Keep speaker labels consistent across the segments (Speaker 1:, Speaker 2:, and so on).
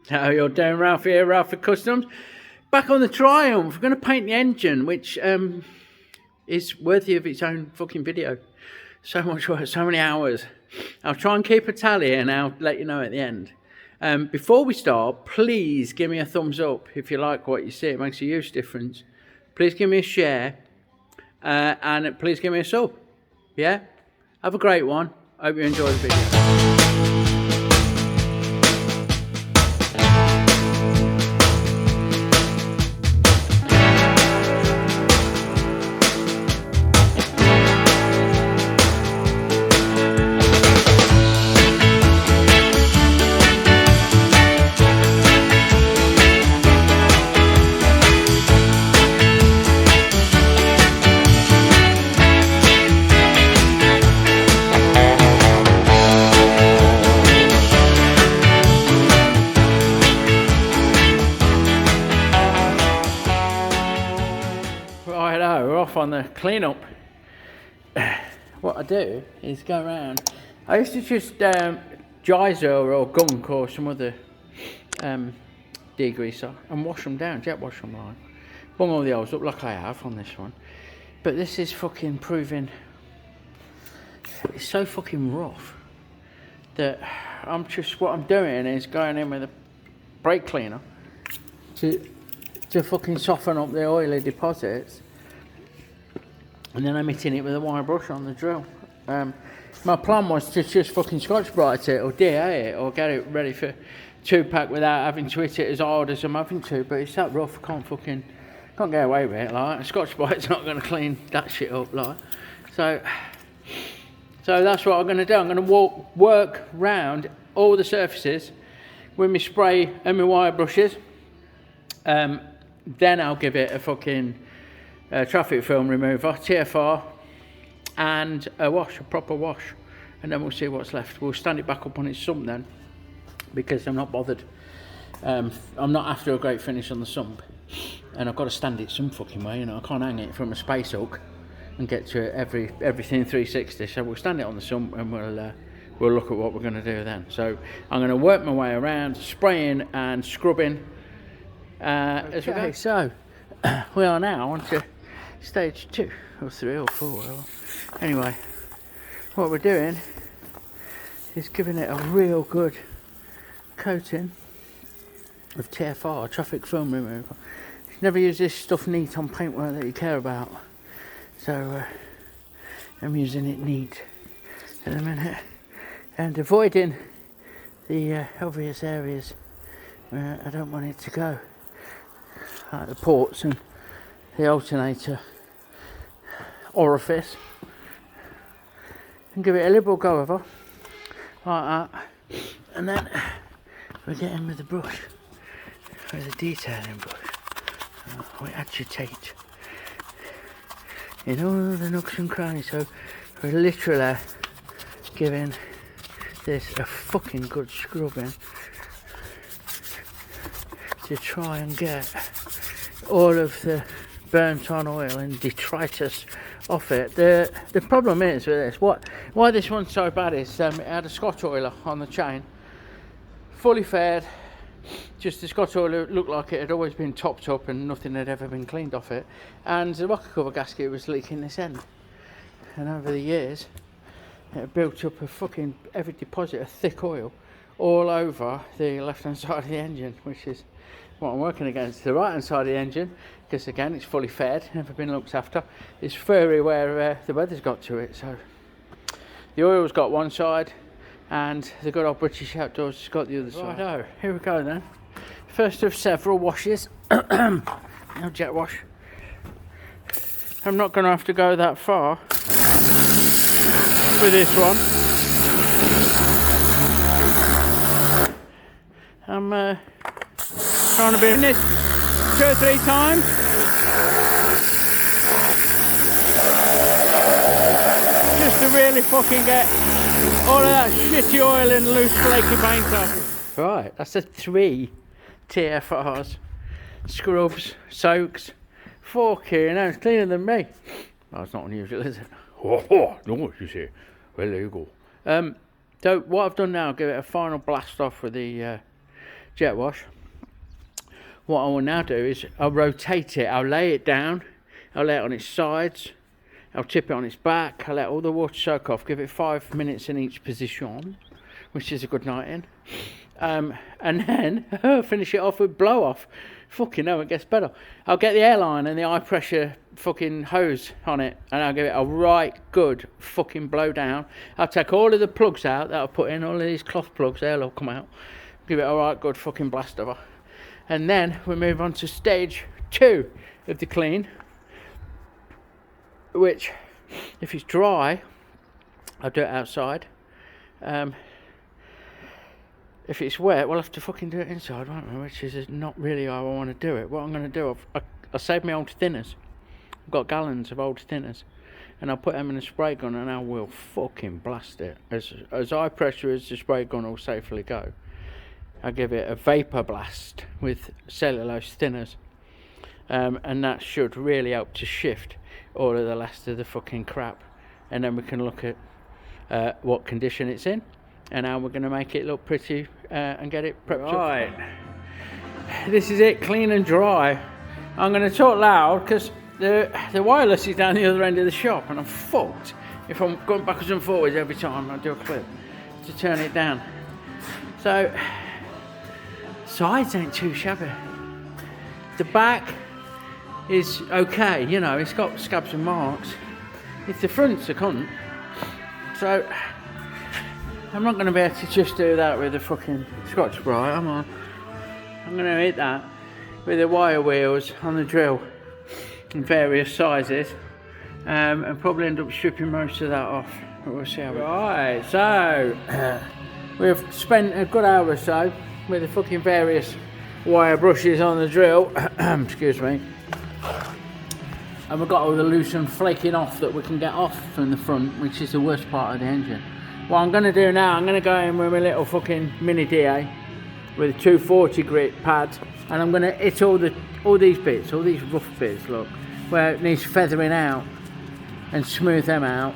Speaker 1: How you're doing, Ralfy here, Ralfy Customs. Back on the Triumph. We're going to paint the engine, which is worthy of its own fucking video. So much work, so many hours. I'll try and keep a tally and I'll let you know at the end. Before we start, please give me a thumbs up if you like what you see. It makes a huge difference. Please give me a share and please give me a sub. Yeah? Have a great one. I hope you enjoy the video. On the cleanup, what I do is go around. I used to just Geyser or gunk or some other degreaser and wash them down, jet wash them, like bung all the holes up like I have on this one. But this is fucking proving it's so fucking rough that what I'm doing is going in with a brake cleaner to fucking soften up the oily deposits. And then I'm hitting it with a wire brush on the drill. My plan was to just fucking Scotch-Brite it or DA it or get it ready for 2-pack without having to hit it as hard as I'm having to. But it's that rough, I can't get away with it. Like Scotch-Brite's not going to clean that shit up. Like so that's what I'm going to do. I'm going to work round all the surfaces with my spray and my wire brushes. Then I'll give it a fucking traffic film remover, TFR, and a proper wash, and then we'll see what's left. We'll stand it back up on its sump then, because I'm not bothered. I'm not after a great finish on the sump, and I've got to stand it some fucking way. You know, I can't hang it from a space hook and get to everything 360. So we'll stand it on the sump, and we'll look at what we're going to do then. So I'm going to work my way around, spraying and scrubbing. As we go. So we are now on to stage 2 or 3 or 4. Anyway, what we're doing is giving it a real good coating of TFR, traffic film remover. You never use this stuff neat on paintwork that you care about, so I'm using it neat in a minute and avoiding the obvious areas where I don't want it to go, like the ports and the alternator orifice, and give it a liberal go over like that, and then we get in with the brush, with a detailing brush. We agitate in all the nooks and crannies, so we're literally giving this a fucking good scrubbing to try and get all of the burnt on oil and detritus off it. The problem is with this, why this one's so bad is it had a Scotch oiler on the chain, fully faired, just the Scotch oiler looked like it had always been topped up and nothing had ever been cleaned off it, and the rocker cover gasket was leaking this end, and over the years it built up a fucking every deposit of thick oil all over the left hand side of the engine, which is what I'm working against. The right hand side of the engine, because again it's fully faired, never been looked after, is furry where the weather's got to it. So the oil's got one side and the good old British Outdoors has got the other side. Righto, here we go then. First of several washes. No jet wash. I'm not going to have to go that far with this one. I'm trying to be in this 2 or 3 times. Just to really fucking get all of that shitty oil and loose flaky paint off. Right, that's the 3 TFRs. Scrubs, soaks, fucking hell, it's cleaner than me. Oh, it's not unusual, is it? Oh, no, you see. Well, there you go. So what I've done now, give it a final blast off with the jet wash. What I will now do is I'll rotate it, I'll lay it down, I'll lay it on its sides, I'll tip it on its back, I'll let all the water soak off, give it 5 minutes in each position, which is a good night in. And then finish it off with blow off. Fucking hell, it gets better. I'll get the airline and the high pressure fucking hose on it, and I'll give it a right good fucking blow down. I'll take all of the plugs out that I've put in, all of these cloth plugs, they'll all come out. Give it a right good fucking blast over. And then we move on to stage 2 of the clean, which, if it's dry, I'll do it outside. If it's wet, we'll have to fucking do it inside, won't we? Which is not really how I want to do it. What I'm going to do, I'll save my old thinners. I've got gallons of old thinners, and I'll put them in a spray gun, and I will fucking blast it as high pressure as the spray gun will safely go. I'll give it a vapor blast with cellulose thinners, and that should really help to shift all of the last of the fucking crap, and then we can look at what condition it's in and how we're going to make it look pretty and get it prepped
Speaker 2: Right.
Speaker 1: up. This is it, clean and dry. I'm going to talk loud because the wireless is down the other end of the shop, and I'm fucked if I'm going backwards and forwards every time I do a clip to turn it down. So sides ain't too shabby. The back is okay, you know, it's got scabs and marks. It's the front's a cunt. So I'm not going to be able to just do that with a fucking Scotch-Brite, am I? I'm going to hit that with the wire wheels on the drill in various sizes, and probably end up stripping most of that off. But we'll see how it goes. Right, so we've spent a good hour or so with the fucking various wire brushes on the drill. Excuse me. And we've got all the loose and flaking off that we can get off from the front, which is the worst part of the engine. What I'm going to do now, I'm going to go in with my little fucking mini DA with a 240 grit pad, and I'm going to hit all these bits, all these rough bits, look, where it needs feathering out, and smooth them out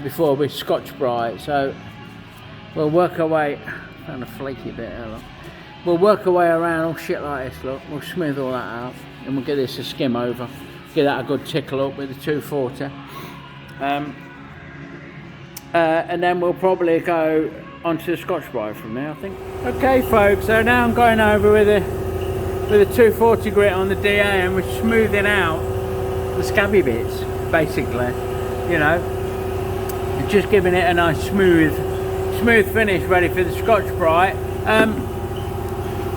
Speaker 1: before we Scotch-Brite. So we'll work our way, found a flaky bit here, look. We'll work our way around all shit like this, look. We'll smooth all that out, and we'll give this a skim over, give that a good tickle up with the 240. And then we'll probably go onto the Scotch-Brite from there, I think. Okay folks, so now I'm going over with a 240 grit on the DA, and we're smoothing out the scabby bits, basically, you know, and just giving it a nice smooth finish ready for the Scotch-Brite.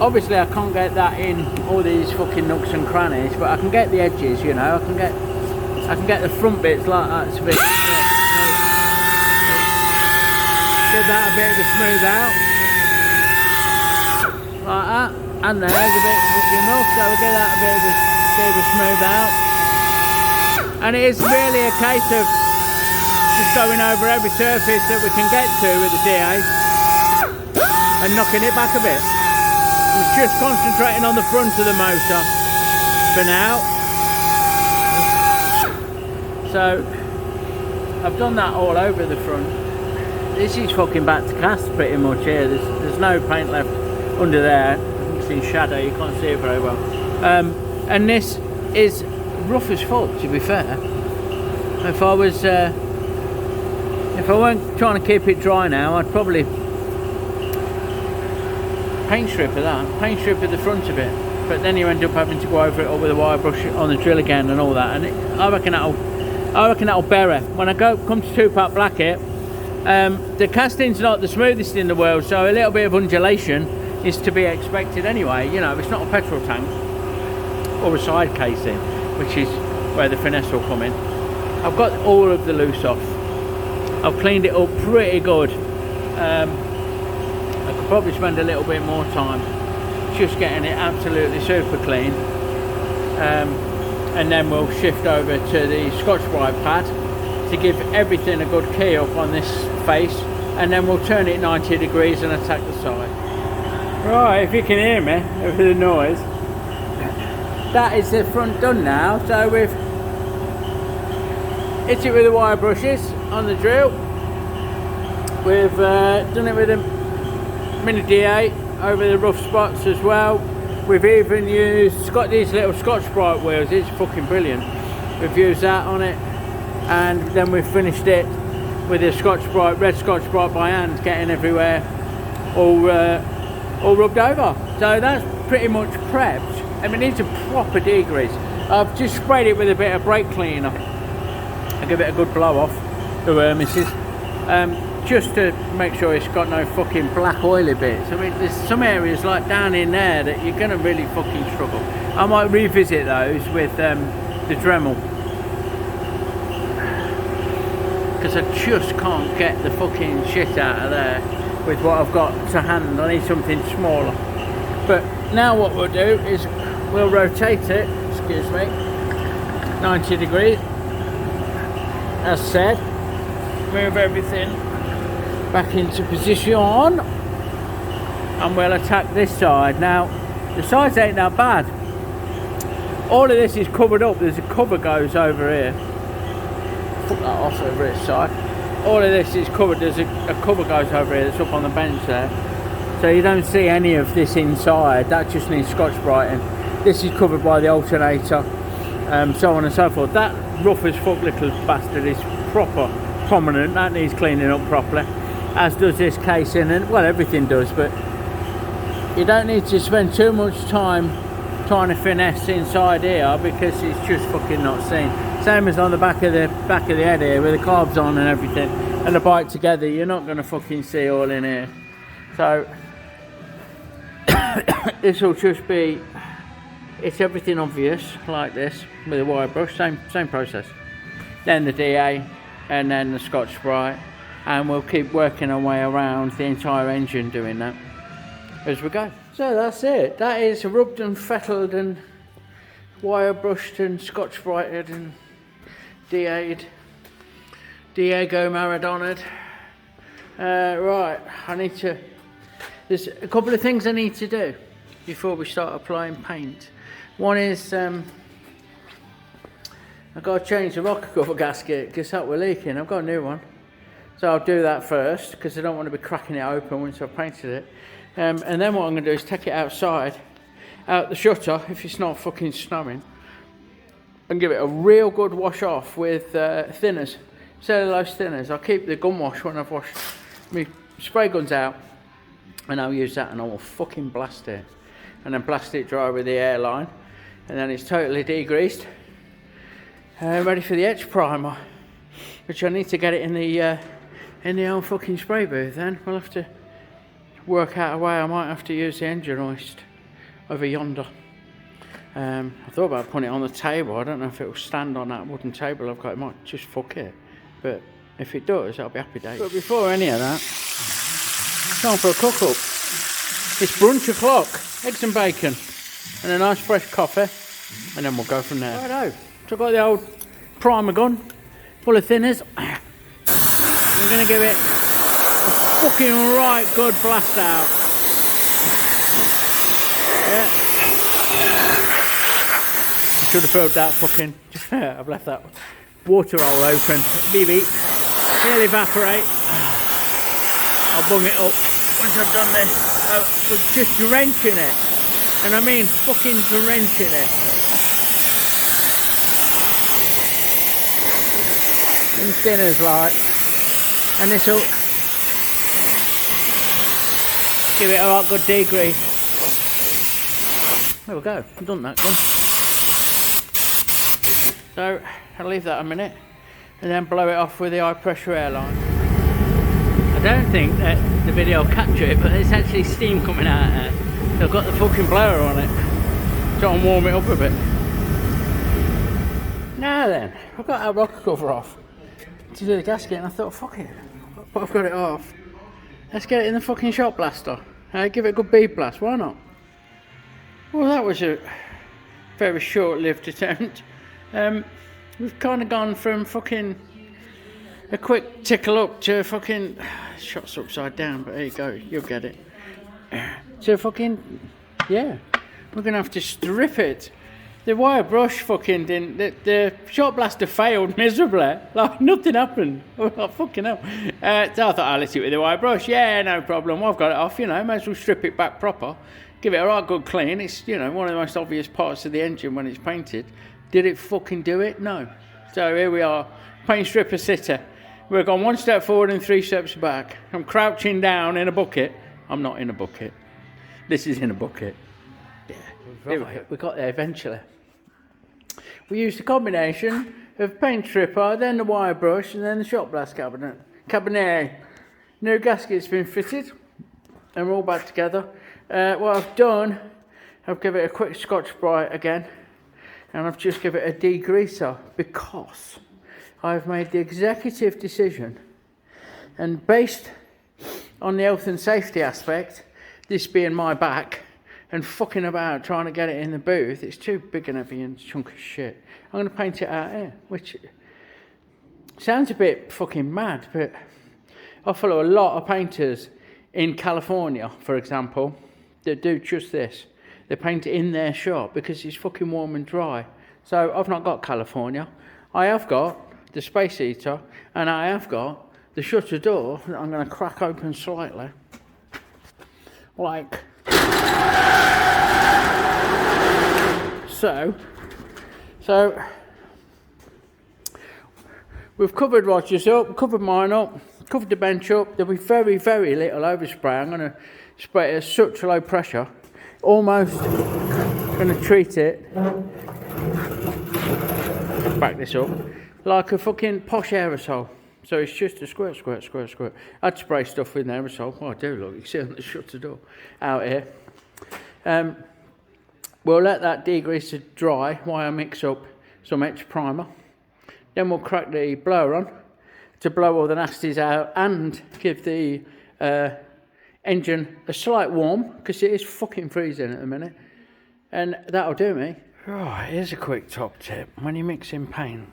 Speaker 1: Obviously I can't get that in all these fucking nooks and crannies, but I can get the edges, you know, I can get the front bits like that to be give that a bit of a smooth out, like that, and there's a bit fucking rough, so we'll give that a bit of a smooth out. And it is really a case of just going over every surface that we can get to with the DA and knocking it back a bit. We're just concentrating on the front of the motor for now. So I've done that all over the front. This is fucking back to cast pretty much here. There's no paint left under there. It's in shadow, you can't see it very well. And this is rough as fuck, to be fair. If I weren't trying to keep it dry now, I'd probably paint strip of the front of it. But then you end up having to go over it all with a wire brush on the drill again and all that. And I reckon that'll bear it. When I come to 2-pack black it, the casting's not the smoothest in the world, so a little bit of undulation is to be expected anyway. You know, it's not a petrol tank or a side casing, which is where the finesse will come in. I've got all of the loose off. I've cleaned it up pretty good. I could probably spend a little bit more time just getting it absolutely super clean. And then we'll shift over to the Scotch-Brite pad to give everything a good key up on this face, and then we'll turn it 90 degrees and attack the side. Right, if you can hear me over the noise, that is the front done now. So we've hit it with the wire brushes on the drill, we've done it with a mini DA over the rough spots as well. We've even used, got these little Scotch-Brite wheels, it's fucking brilliant. We've used that on it, and then we've finished it with a Scotch-Brite, red Scotch-Brite by hand, getting everywhere, all rubbed over. So that's pretty much prepped. I mean, it needs a proper degrease. I've just sprayed it with a bit of brake cleaner. I'll give it a good blow off, the missus. Just to make sure it's got no fucking black oily bits. I mean, there's some areas like down in there that you're gonna really fucking struggle. I might revisit those with the Dremel, because I just can't get the fucking shit out of there with what I've got to hand. I need something smaller. But now what we'll do is we'll rotate it, excuse me, 90 degrees, as said, move everything back into position, and we'll attack this side. Now the sides ain't that bad. All of this is covered up. There's a cover goes over here. Put that off over this side. All of this is covered. There's a cover goes over here that's up on the bench there, so you don't see any of this inside. That just needs Scotch-Brighting. This is covered by the alternator, so on and so forth. That rough as fuck little bastard is proper prominent. That needs cleaning up properly, as does this casing, and well, everything does. But you don't need to spend too much time trying to finesse inside here, because it's just fucking not seen. Same as on the back of the head here, with the carbs on and everything, and the bike together. You're not going to fucking see all in here. So this will just be, it's everything obvious like this with a wire brush. Same process. Then the DA, and then the Scotch-Brite, and we'll keep working our way around the entire engine doing that as we go. So that's it. That is rubbed and fettled and wire brushed and Scotch-Brighted and DA'd, Diego Maradona'd. Right, there's a couple of things I need to do before we start applying paint. One is I've got to change the rocker cover gasket because that we're leaking. I've got a new one, so I'll do that first because I don't want to be cracking it open once I've painted it. And then what I'm going to do is take it outside, out the shutter if it's not fucking snowing, and give it a real good wash off with thinners, cellulose thinners. I'll keep the gun wash when I've washed my spray guns out, and I'll use that, and I will fucking blast it, and then blast it dry with the airline, and then it's totally degreased, ready for the etch primer, which I need to get it in the old fucking spray booth. Then we'll have to work out a way. I might have to use the engine hoist over yonder. I thought about putting it on the table. I don't know if it will stand on that wooden table I've got. It might just fuck it, but if it does, I'll be happy days. But before any of that, time for a cook up. It's brunch o'clock, eggs and bacon and a nice fresh coffee, and then we'll go from there. Righto, so I've got the old primer gun full of thinners. We're going to give it a fucking right good blast out. Yeah. Should have filled that fucking, I've left that water hole open. BB, it'll evaporate. I'll bung it up once I've done this. We're just drenching it. And I mean fucking drenching it. In thinners like. And this will give it a right good degrease. There we go, I've done that gun. So I'll leave that a minute and then blow it off with the high pressure airline. I don't think that the video will capture it, but it's actually steam coming out of there. So I've got the fucking blower on it. Try and warm it up a bit. Now then, I've got our rocker cover off to do the gasket, and I thought, fuck it, but I've got it off. Let's get it in the fucking shot blaster. Give it a good bead blast, why not? Well, that was a very short-lived attempt. We've kind of gone from fucking a quick tickle up to fucking, shot's upside down, but there you go, you'll get it. To fucking, yeah, we're gonna have to strip it The wire brush fucking didn't. The shot blaster failed miserably. Like nothing happened. Oh, fucking hell. So I thought I'll let it with the wire brush. Yeah, no problem. I've got it off. You know, may as well strip it back proper. Give it a right good clean. It's, you know, one of the most obvious parts of the engine when it's painted. Did it fucking do it? No. So here we are, paint stripper sitter. We've gone 1 step forward and 3 steps back. I'm crouching down in a bucket. I'm not in a bucket. This is in a bucket. Yeah, we got there eventually. We used a combination of paint stripper, then the wire brush, and then the shot blast cabinet. New gasket's been fitted, and we're all back together. What I've done, I've given it a quick Scotch Brite again, and I've just given it a degreaser because I've made the executive decision, and based on the health and safety aspect, this being my back, and fucking about trying to get it in the booth, it's too big and heavy and chunk of shit. I'm going to paint it out here, which sounds a bit fucking mad, but I follow a lot of painters in California, for example, that do just this. They paint it in their shop because it's fucking warm and dry. So I've not got California. I have got the space heater, and I have got the shutter door that I'm going to crack open slightly. Like so we've covered Roger's up, covered mine up, covered the bench up. There'll be very, very little overspray. I'm going to spray it at such low pressure, almost going to treat it, back this up, like a fucking posh aerosol. So it's just a squirt, squirt, squirt, squirt. I'd spray stuff with an aerosol. Oh, I do, look, you can see on the shutter door out here. We'll let that degreaser dry while I mix up some etch primer. Then we'll crack the blower on to blow all the nasties out and give the engine a slight warm, because it is fucking freezing at the minute. And that'll do me. Right, here's a quick top tip. When you're mixing paint,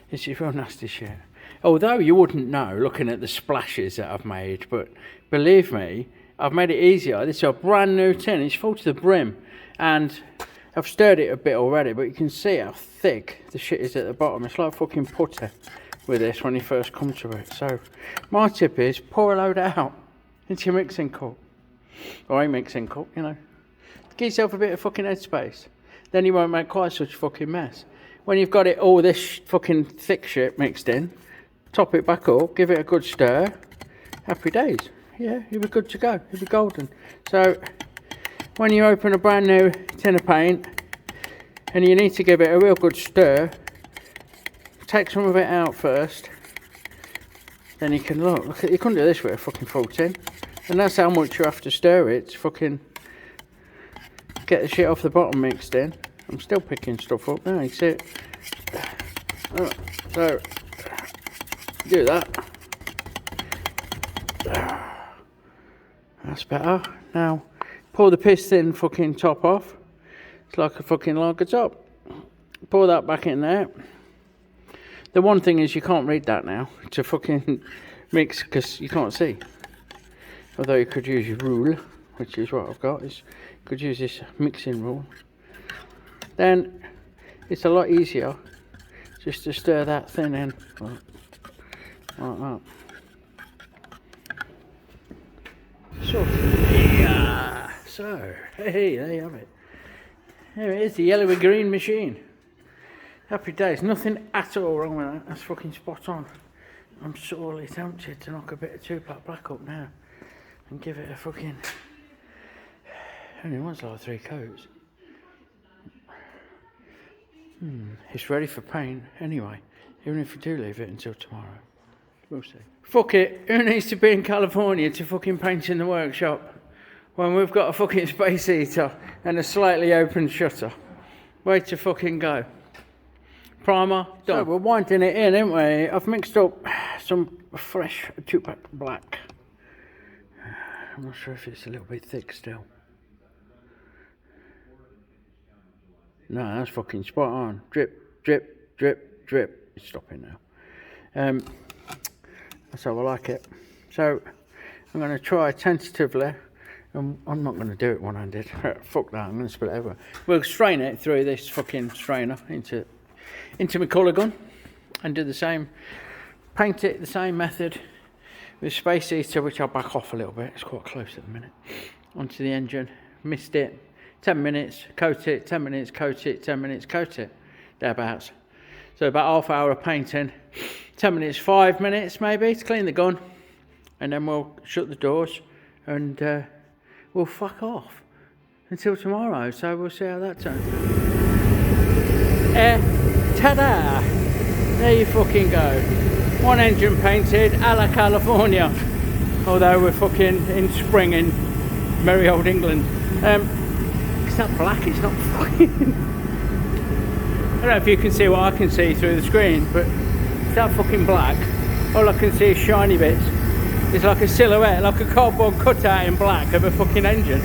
Speaker 1: this is real nasty shit. Although you wouldn't know looking at the splashes that I've made, but believe me, I've made it easier. This is a brand new tin. It's full to the brim, and I've stirred it a bit already, but you can see how thick the shit is at the bottom. It's like fucking putty with this when you first come to it. So my tip is pour a load out into your mixing cup, or a mixing cup, you know. Give yourself a bit of fucking headspace. Then you won't make quite such a fucking mess. When you've got it all this fucking thick shit mixed in, top it back up, give it a good stir. Happy days. Yeah, you'll be good to go. You'll be golden. So when you open a brand new tin of paint and you need to give it a real good stir, take some of it out first. Then you can look at, you couldn't do this with a fucking full tin. And that's how much you have to stir it to fucking get the shit off the bottom mixed in. I'm still picking stuff up now, you see it. So do that. That's better. Now pull the piston fucking top off. It's like a fucking lager top. Pour that back in there. The one thing is you can't read that now to fucking mix, because you can't see. Although you could use your rule, which is what I've got. Is you could use this mixing rule. Then it's a lot easier just to stir that thing in like that. So, hey, there you have it. There it is, the yellowy green machine. Happy days, nothing at all wrong with that. That's fucking spot on. I'm sorely tempted to knock a bit of 2-pack black up now and give it a fucking, only wants like 3 coats. It's ready for paint anyway, even if we do leave it until tomorrow. We'll see. Fuck it, who needs to be in California to fucking paint in the workshop when we've got a fucking space heater and a slightly open shutter? Way to fucking go. Primer, done. So we're winding it in, ain't we? I've mixed up some fresh 2-pack black. I'm not sure if it's a little bit thick still. No, that's fucking spot on. Drip, drip, drip, drip. It's stopping now. That's how I like it. So I'm going to try tentatively I'm not going to do it one-handed. Fuck that, I'm going to split it everywhere. We'll strain it through this fucking strainer into my colour gun and do the same, paint it the same method with space heater, which I'll back off a little bit, it's quite close at the minute, onto the engine, mist it, 10 minutes, coat it, 10 minutes, coat it, 10 minutes, coat it, thereabouts. So about half hour of painting, 10 minutes, 5 minutes maybe to clean the gun, and then we'll shut the doors and we'll fuck off until tomorrow, so we'll see how that turns out. Ta-da! There you fucking go. One engine painted a la California. Although we're fucking in spring in merry old England. It's not black, it's not fucking... I don't know if you can see what I can see through the screen, but it's that fucking black. All I can see is shiny bits. It's like a silhouette, like a cardboard cutout in black of a fucking engine.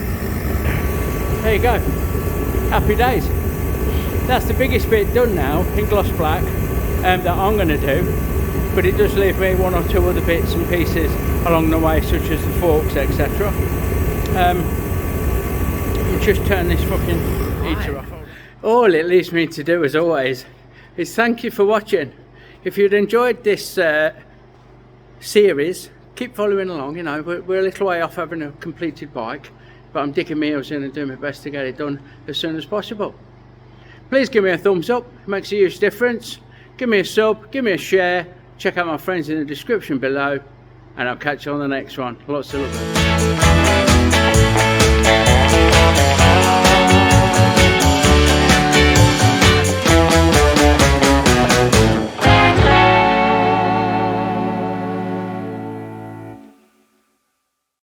Speaker 1: There you go. Happy days. That's the biggest bit done now in gloss black that I'm going to do. But it does leave me one or two other bits and pieces along the way, such as the forks, etc. Just turn this fucking heater off. All it leaves me to do, as always, is thank you for watching. If you'd enjoyed this series, keep following along. You know, we're a little way off having a completed bike, but I'm digging my heels in and doing my best to get it done as soon as possible. Please give me a thumbs up, it makes a huge difference. Give me a sub, give me a share, check out my friends in the description below, and I'll catch you on the next one. Lots of love.